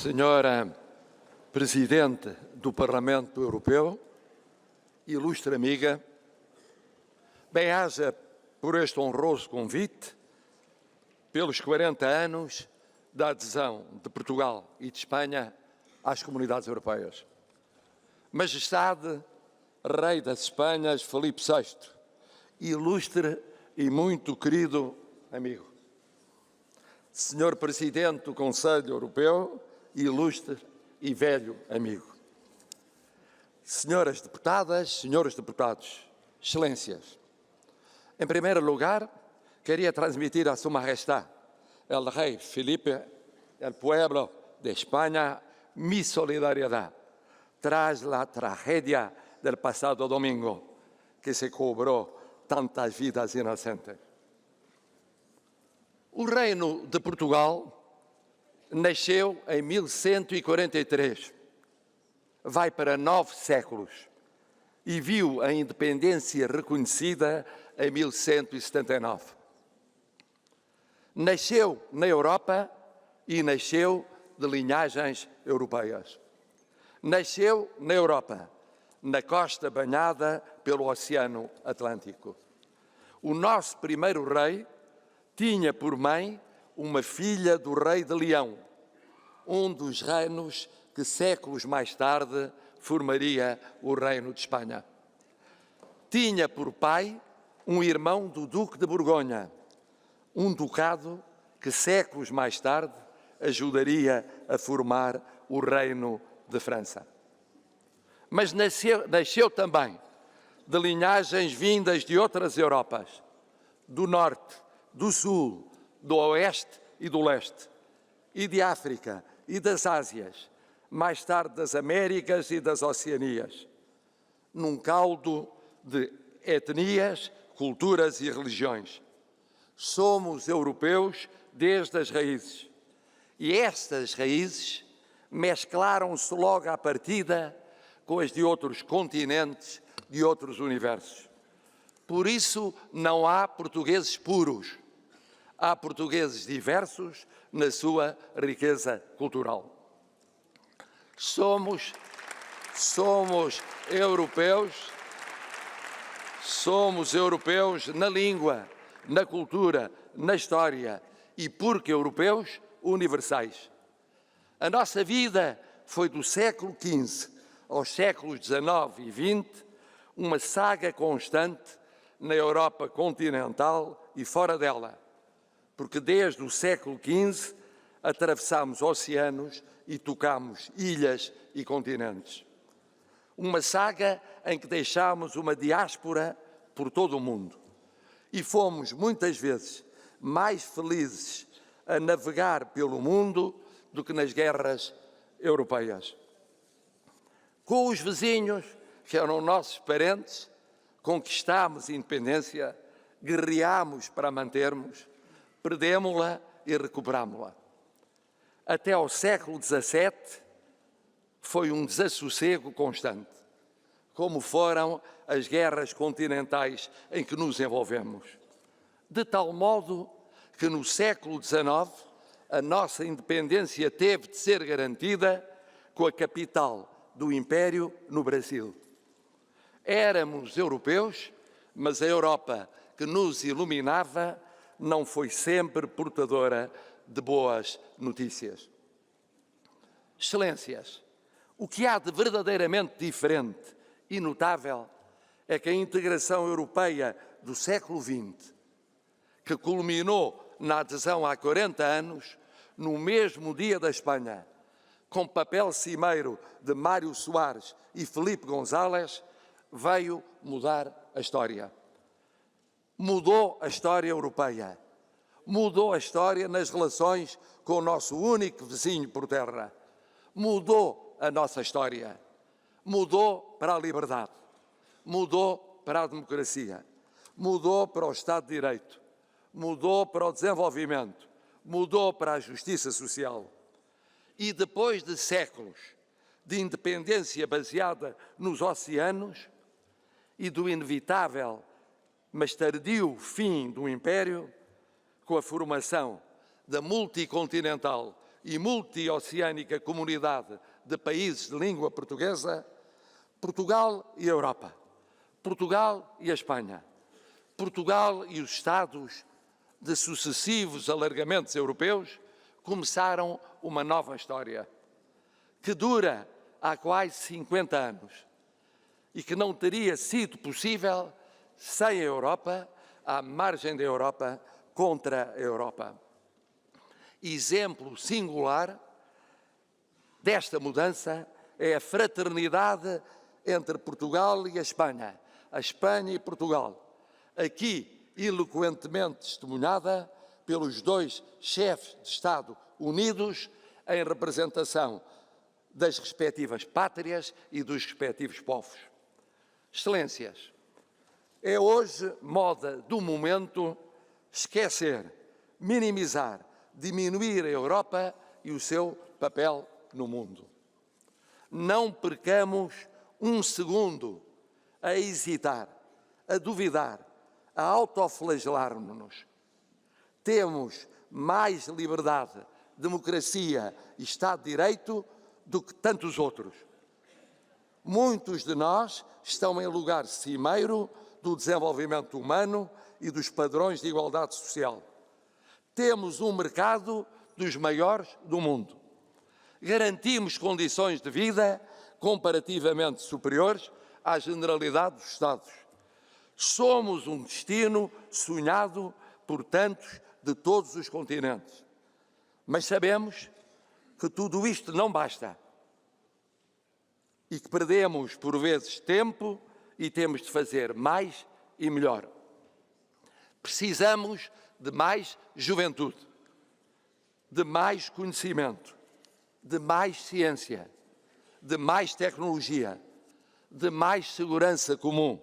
Senhora Presidente do Parlamento Europeu, ilustre amiga, bem-aja por este honroso convite, pelos 40 anos da adesão de Portugal e de Espanha às comunidades europeias. Majestade, Rei das Espanhas, Filipe VI, ilustre e muito querido amigo. Senhor Presidente do Conselho Europeu, ilustre e velho amigo. Senhoras deputadas, senhores deputados, excelências, em primeiro lugar, queria transmitir a Sua Majestade, el Rey Felipe, el pueblo de España, mi solidaridad tras la tragedia del pasado domingo, que se cobró tantas vidas inocentes. O Reino de Portugal nasceu em 1143, vai para 9 séculos e viu a independência reconhecida em 1179. Nasceu na Europa e nasceu de linhagens europeias. Nasceu na Europa, na costa banhada pelo Oceano Atlântico. O nosso primeiro rei tinha por mãe uma filha do rei de Leão, um dos reinos que séculos mais tarde formaria o Reino de Espanha. Tinha por pai um irmão do Duque de Borgonha, um ducado que séculos mais tarde ajudaria a formar o Reino de França. Mas nasceu também de linhagens vindas de outras Europas, do Norte, do Sul, do Oeste e do Leste, e de África e das Ásias, mais tarde das Américas e das Oceanias, num caldo de etnias, culturas e religiões. Somos europeus desde as raízes, e estas raízes mesclaram-se logo à partida com as de outros continentes, de outros universos. Por isso não há portugueses puros. Há portugueses diversos na sua riqueza cultural. Somos europeus na língua, na cultura, na história e, porque europeus, universais. A nossa vida foi do século XV aos séculos XIX e XX uma saga constante na Europa continental e fora dela, porque desde o século XV atravessámos oceanos e tocámos ilhas e continentes. Uma saga em que deixámos uma diáspora por todo o mundo e fomos muitas vezes mais felizes a navegar pelo mundo do que nas guerras europeias. Com os vizinhos, que eram nossos parentes, conquistámos a independência, guerreámos para mantermos, perdemos-la e recuperámos-la. Até ao século XVII foi um desassossego constante, como foram as guerras continentais em que nos envolvemos. De tal modo que no século XIX a nossa independência teve de ser garantida com a capital do Império no Brasil. Éramos europeus, mas a Europa que nos iluminava não foi sempre portadora de boas notícias. Excelências, o que há de verdadeiramente diferente e notável é que a integração europeia do século XX, que culminou na adesão há 40 anos, no mesmo dia da Espanha, com papel cimeiro de Mário Soares e Felipe González, veio mudar a história. Mudou a história europeia, mudou a história nas relações com o nosso único vizinho por terra, mudou a nossa história, mudou para a liberdade, mudou para a democracia, mudou para o Estado de Direito, mudou para o desenvolvimento, mudou para a justiça social. E depois de séculos de independência baseada nos oceanos e do inevitável mas tardio fim do Império, com a formação da multicontinental e multioceânica comunidade de países de língua portuguesa, Portugal e a Europa, Portugal e a Espanha, Portugal e os Estados de sucessivos alargamentos europeus começaram uma nova história, que dura há quase 50 anos e que não teria sido possível sem a Europa, à margem da Europa, contra a Europa. Exemplo singular desta mudança é a fraternidade entre Portugal e a Espanha e Portugal, aqui eloquentemente testemunhada pelos dois chefes de Estado unidos em representação das respectivas pátrias e dos respectivos povos. Excelências, é hoje moda do momento esquecer, minimizar, diminuir a Europa e o seu papel no mundo. Não percamos um segundo a hesitar, a duvidar, a autoflagelar-nos. Temos mais liberdade, democracia e Estado de Direito do que tantos outros. Muitos de nós estão em lugar cimeiro do desenvolvimento humano e dos padrões de igualdade social. Temos um mercado dos maiores do mundo. Garantimos condições de vida comparativamente superiores à generalidade dos Estados. Somos um destino sonhado por tantos de todos os continentes. Mas sabemos que tudo isto não basta e que perdemos, por vezes, tempo e temos de fazer mais e melhor. Precisamos de mais juventude, de mais conhecimento, de mais ciência, de mais tecnologia, de mais segurança comum,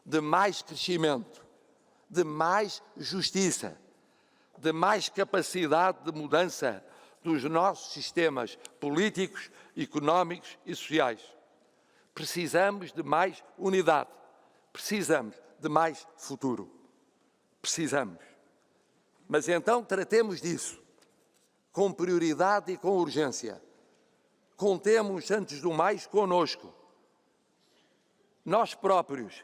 de mais crescimento, de mais justiça, de mais capacidade de mudança dos nossos sistemas políticos, económicos e sociais. Precisamos de mais unidade, precisamos de mais futuro. Precisamos. Mas então tratemos disso com prioridade e com urgência. Contemos, antes do mais, conosco. Nós próprios,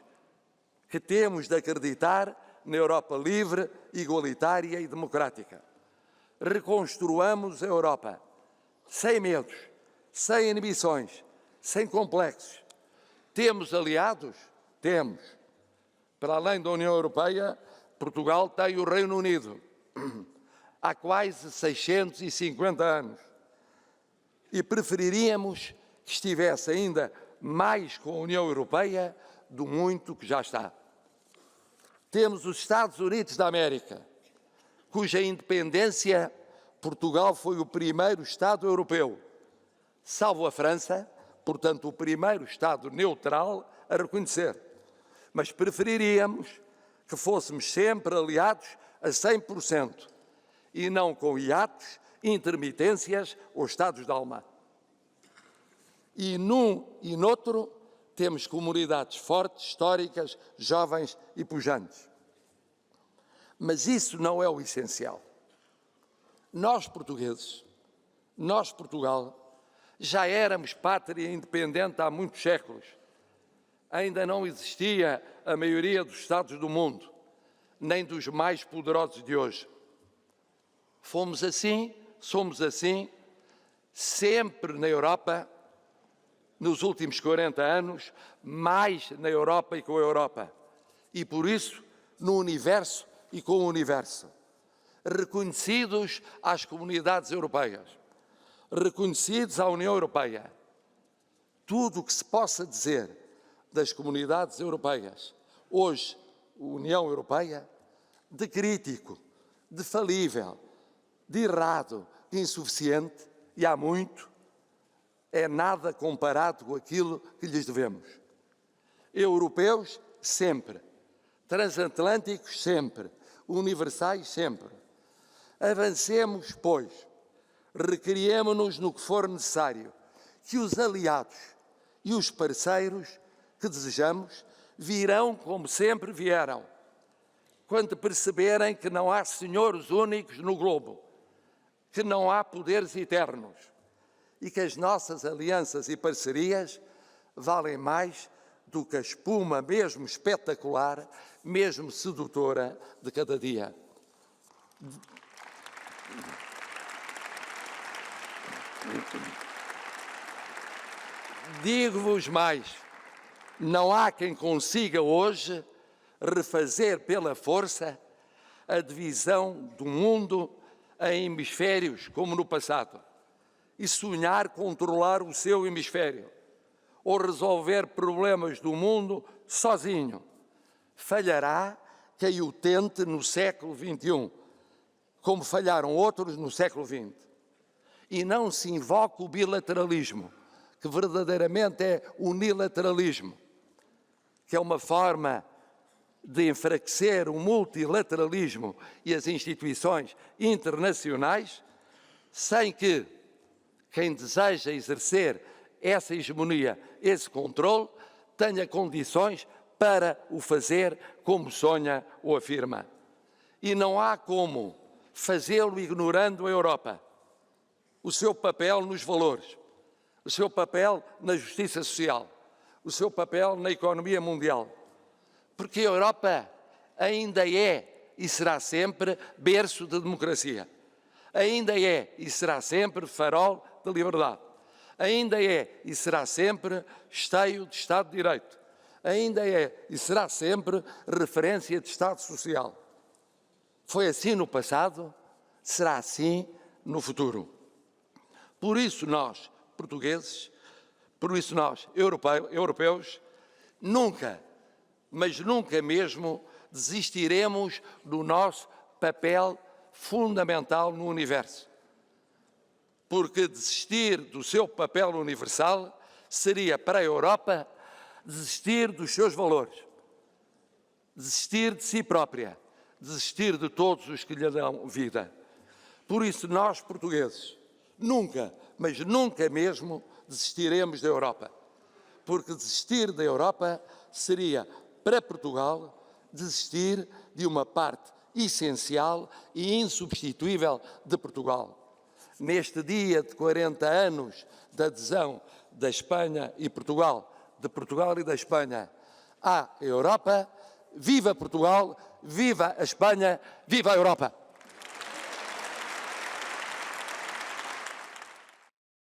que temos de acreditar na Europa livre, igualitária e democrática. Reconstruamos a Europa, sem medos, sem inibições, sem complexos. Temos aliados? Temos. Para além da União Europeia, Portugal tem o Reino Unido, há quase 650 anos. E preferiríamos que estivesse ainda mais com a União Europeia do muito que já está. Temos os Estados Unidos da América, cuja independência Portugal foi o primeiro Estado europeu, salvo a França, portanto o primeiro Estado neutral a reconhecer. Mas preferiríamos que fôssemos sempre aliados a 100% e não com hiatos, intermitências ou estados de alma. E num e noutro temos comunidades fortes, históricas, jovens e pujantes. Mas isso não é o essencial. Nós, portugueses, nós, Portugal, já éramos pátria independente há muitos séculos. Ainda não existia a maioria dos Estados do mundo, nem dos mais poderosos de hoje. Fomos assim, somos assim, sempre na Europa, nos últimos 40 anos, mais na Europa e com a Europa. E por isso, no universo e com o universo. Reconhecidos às comunidades europeias, reconhecidos à União Europeia. Tudo o que se possa dizer das comunidades europeias, hoje, União Europeia, de crítico, de falível, de errado, de insuficiente, e há muito, é nada comparado com aquilo que lhes devemos. Europeus, sempre. Transatlânticos, sempre. Universais, sempre. Avancemos, pois. Recriemo-nos no que for necessário, que os aliados e os parceiros que desejamos virão como sempre vieram, quando perceberem que não há senhores únicos no globo, que não há poderes eternos e que as nossas alianças e parcerias valem mais do que a espuma, mesmo espetacular, mesmo sedutora, de cada dia. Digo-vos mais, não há quem consiga hoje refazer pela força a divisão do mundo em hemisférios como no passado e sonhar controlar o seu hemisfério ou resolver problemas do mundo sozinho. Falhará quem o tente no século XXI, como falharam outros no século XX. E não se invoca o bilateralismo, que verdadeiramente é unilateralismo, que é uma forma de enfraquecer o multilateralismo e as instituições internacionais, sem que quem deseja exercer essa hegemonia, esse controle, tenha condições para o fazer como sonha ou afirma. E não há como fazê-lo ignorando a Europa, o seu papel nos valores, o seu papel na justiça social, o seu papel na economia mundial. Porque a Europa ainda é e será sempre berço de democracia. Ainda é e será sempre farol de liberdade. Ainda é e será sempre esteio de Estado de Direito. Ainda é e será sempre referência de Estado Social. Foi assim no passado, será assim no futuro. Por isso nós, portugueses, por isso nós, europeus, nunca, mas nunca mesmo, desistiremos do nosso papel fundamental no universo. Porque desistir do seu papel universal seria para a Europa desistir dos seus valores, desistir de si própria, desistir de todos os que lhe dão vida. Por isso nós, portugueses, nunca, mas nunca mesmo, desistiremos da Europa. Porque desistir da Europa seria, para Portugal, desistir de uma parte essencial e insubstituível de Portugal. Neste dia de 40 anos da adesão da Espanha e Portugal, de Portugal e da Espanha à Europa, viva Portugal, viva a Espanha, viva a Europa!